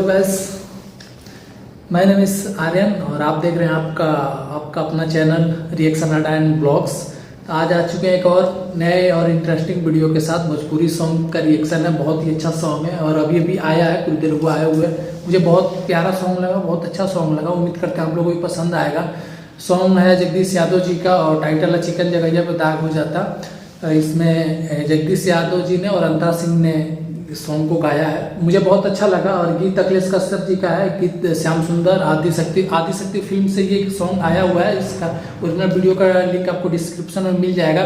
Guys, my name is Aryan और आप देख रहे हैं आपका अपना चैनल रिएक्शन अड्डा एंड ब्लॉग्स। तो आज आ चुके हैं एक और नए और इंटरेस्टिंग वीडियो के साथ। भोजपुरी सॉन्ग का रिएक्शन है, बहुत ही अच्छा सॉन्ग है और अभी अभी आया है, कुछ देर हुआ आए हुए। मुझे बहुत प्यारा सॉन्ग लगा, बहुत अच्छा सॉन्ग लगा। उम्मीद करते हैं आप लोगों को भी पसंद आएगा। सॉन्ग है जगदीश यादव जी का और टाइटल है चिकन जगैया पे दाग हो जाता। इसमें जगदीश यादव जी ने और अंतरा सिंह ने इस सॉन्ग को गाया है। मुझे बहुत अच्छा लगा और गीत अखिलेश कश्यप जी का है। गीत श्याम सुंदर आदिशक्ति फिल्म से ये सॉन्ग आया हुआ है। इसका ओरिजिनल वीडियो का लिंक आपको डिस्क्रिप्शन में मिल जाएगा।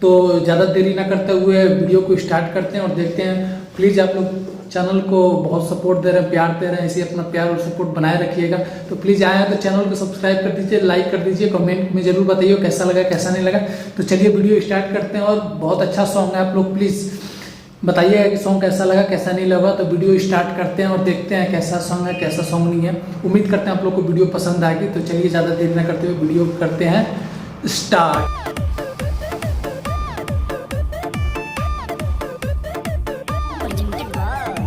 तो ज़्यादा देरी ना करते हुए वीडियो को स्टार्ट करते हैं और देखते हैं। प्लीज़ आप लोग चैनल को बहुत सपोर्ट दे रहे हैं, प्यार दे रहे हैं, इसी अपना प्यार और सपोर्ट बनाए रखिएगा। तो प्लीज़ आए हैं तो चैनल को सब्सक्राइब कर दीजिए, लाइक कर दीजिए, कमेंट में जरूर बताइए कैसा लगा कैसा नहीं लगा। तो चलिए वीडियो स्टार्ट करते हैं और बहुत अच्छा सॉन्ग है। आप लोग प्लीज़ बताइएगा कि सॉन्ग कैसा लगा कैसा नहीं लगा। तो वीडियो स्टार्ट करते हैं और देखते हैं कैसा सॉन्ग है कैसा सॉन्ग नहीं है। उम्मीद करते हैं आप लोग को वीडियो पसंद आएगी। तो चलिए ज़्यादा देर न करते हुए वीडियो करते हैं स्टार्ट।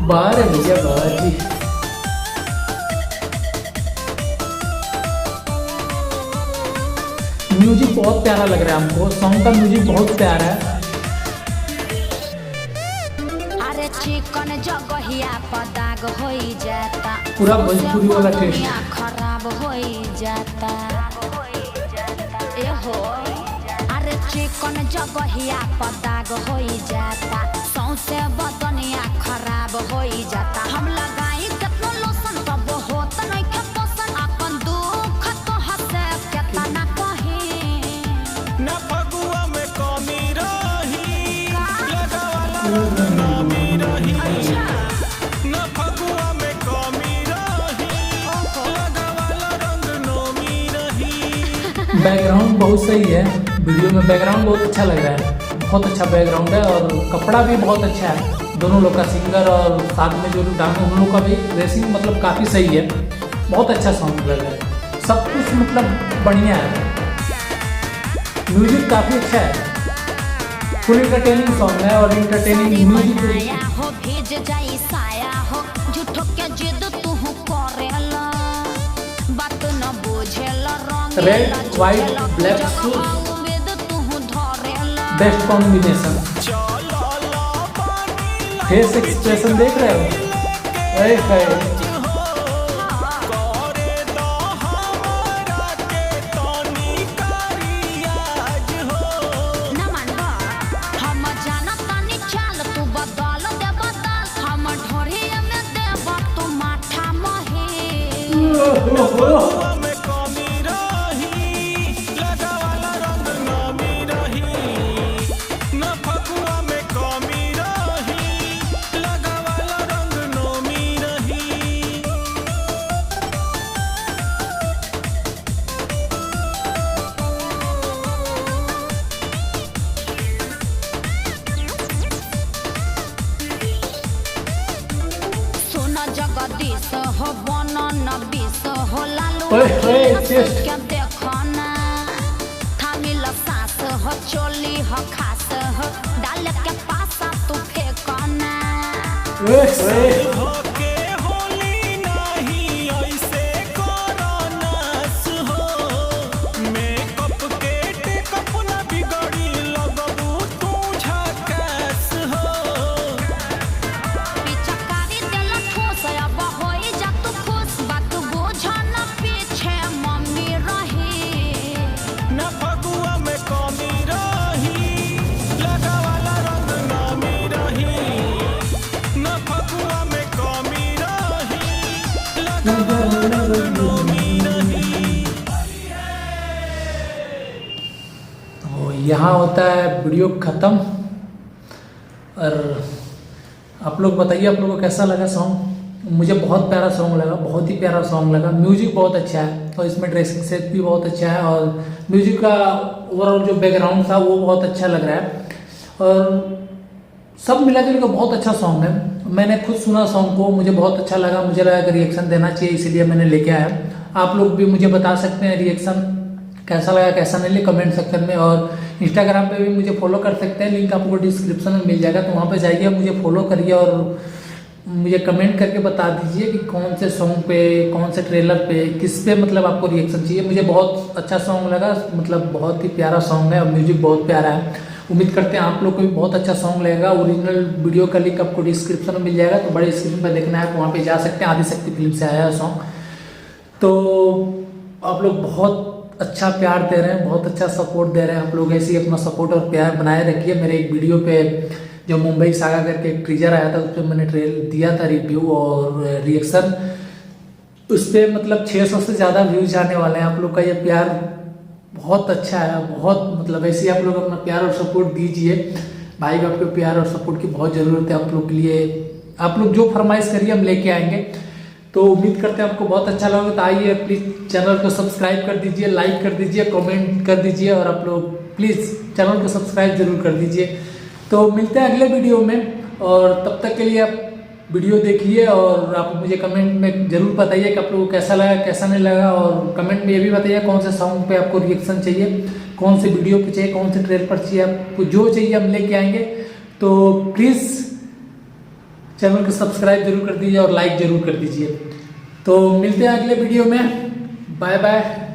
बाहर है भैया बाहर जी। म्यूजिक बहुत प्यारा लग रहा है हमको। सॉन्ग का म्यूजिक बहुत प्यारा है। अरे चिकन जगहिया पदाग होई जाता, पूरा भोजपुरी वाला टेस्ट खराब होई जाता। ए हो अरे चिकन जगहिया पदाग होई जाता, सौंसे बदनिया खराब होई जाता। हम लगाई कितना लोशन तब होत नहीं के पोषण। अपन दुख तो हसे केतना कही ना फगुआ में कमी रही, लगावाला नामी रही। ना फगुआ में कमी रही, लगावाला रंग नोमी रही। बैकग्राउंड बहुत सही है। वीडियो में बैकग्राउंड बहुत अच्छा लग रहा है। बहुत अच्छा बैकग्राउंड है और कपड़ा भी बहुत अच्छा है। दोनों लोग का, सिंगर और साथ में जो लोग डांस उन लोग का भी ड्रेसिंग मतलब काफ़ी सही है। बहुत अच्छा सॉन्ग लग रहा है। सब कुछ मतलब बढ़िया है। म्यूजिक काफ़ी अच्छा है। फुल इंटरटेनिंग सॉन्ग है और इंटरटेनिंग म्यूजिक। हो भीज जाई साया हो, झूठो के जिद तू करेला, बात न बुझेला। रंग red white black suit best combination. Face expression देख रहे हो? अरे जगदीश हो बनन बीस हो लालू ओए क्या देखो ना, थामिल सास हो चोली हो खास हो, डाल के पासा तू फेंकना। होके होली नहीं ऐसे करनास हो, मेकअप के टेकअप ना बिगड़ी लगबू तू झकास हो। पिचकारी दिल ठोस अब होई जा तू खुश, बात बुझ न पीछे मम्मी रही। ना फगुआ में कमी रही, लगावाला रंग नामी रही। ना फगुआ में कमी रही, लगावाला रंग नामी रही। तो यहाँ होता है वीडियो ख़त्म। और आप लोग बताइए आप लोगों को कैसा लगा सॉन्ग। मुझे बहुत प्यारा सॉन्ग लगा, बहुत ही प्यारा सॉन्ग लगा। म्यूजिक बहुत अच्छा है और इसमें ड्रेसिंग सेंस भी बहुत अच्छा है और म्यूजिक का ओवरऑल जो बैकग्राउंड था वो बहुत अच्छा लग रहा है और सब मिला जुल कर बहुत अच्छा सॉन्ग है। मैंने खुद सुना सॉन्ग को, मुझे बहुत अच्छा लगा। मुझे लगा कि रिएक्शन देना चाहिए, इसलिए मैंने लेके आया। आप लोग भी मुझे बता सकते हैं रिएक्शन कैसा लगा कैसा नहीं, कमेंट सेक्शन में। और इंस्टाग्राम पे भी मुझे फॉलो कर सकते हैं, लिंक आपको डिस्क्रिप्शन में मिल जाएगा। तो वहाँ पे जाइए, मुझे फॉलो करिए और मुझे कमेंट करके बता दीजिए कि कौन से सॉन्ग पे, कौन से ट्रेलर पे, किस पे मतलब आपको रिएक्शन चाहिए। मुझे बहुत अच्छा सॉन्ग लगा, मतलब बहुत ही प्यारा सॉन्ग है और म्यूजिक बहुत प्यारा है। उम्मीद करते हैं आप लोग को भी बहुत अच्छा सॉन्ग लगेगा। ओरिजिनल वीडियो का लिंक आपको डिस्क्रिप्शन में मिल जाएगा, तो बड़े स्क्रीन पर देखना है तो वहाँ पे जा सकते हैं। आदिशक्ति फिल्म से आया है सॉन्ग। तो आप लोग बहुत अच्छा प्यार दे रहे हैं, बहुत अच्छा सपोर्ट दे रहे हैं। आप लोग ऐसे ही अपना सपोर्ट और प्यार बनाए रखिए। मेरे एक वीडियो पे जो मुंबई सागा करके एक टीजर आया था, उस पर मैंने दिया था रिव्यू और रिएक्शन। उस पर मतलब 600 से ज़्यादा व्यूज आने वाले हैं। आप लोग का ये प्यार बहुत अच्छा है, बहुत मतलब ऐसे ही आप लोग अपना प्यार और सपोर्ट दीजिए। भाई को आपके प्यार और सपोर्ट की बहुत ज़रूरत है आप लोग के लिए। आप लोग जो फरमाइश करिए हम लेके आएंगे। तो उम्मीद करते हैं आपको बहुत अच्छा लगा। तो आइए प्लीज़ चैनल को सब्सक्राइब कर दीजिए, लाइक कर दीजिए, कमेंट कर दीजिए और आप लोग प्लीज़ चैनल को सब्सक्राइब जरूर कर दीजिए। तो मिलते हैं अगले वीडियो में और तब तक के लिए आप वीडियो देखिए और आप मुझे कमेंट में ज़रूर बताइए कि आप लोगों को कैसा लगा, कैसा नहीं लगा। और कमेंट में ये भी बताइए कौन से सॉन्ग पे आपको रिएक्शन चाहिए, कौन से वीडियो पे चाहिए, कौन से ट्रेलर पर चाहिए। आपको जो चाहिए हम लेके आएंगे। तो प्लीज़ चैनल को सब्सक्राइब जरूर कर दीजिए और लाइक जरूर कर दीजिए। तो मिलते हैं अगले वीडियो में। Bye bye.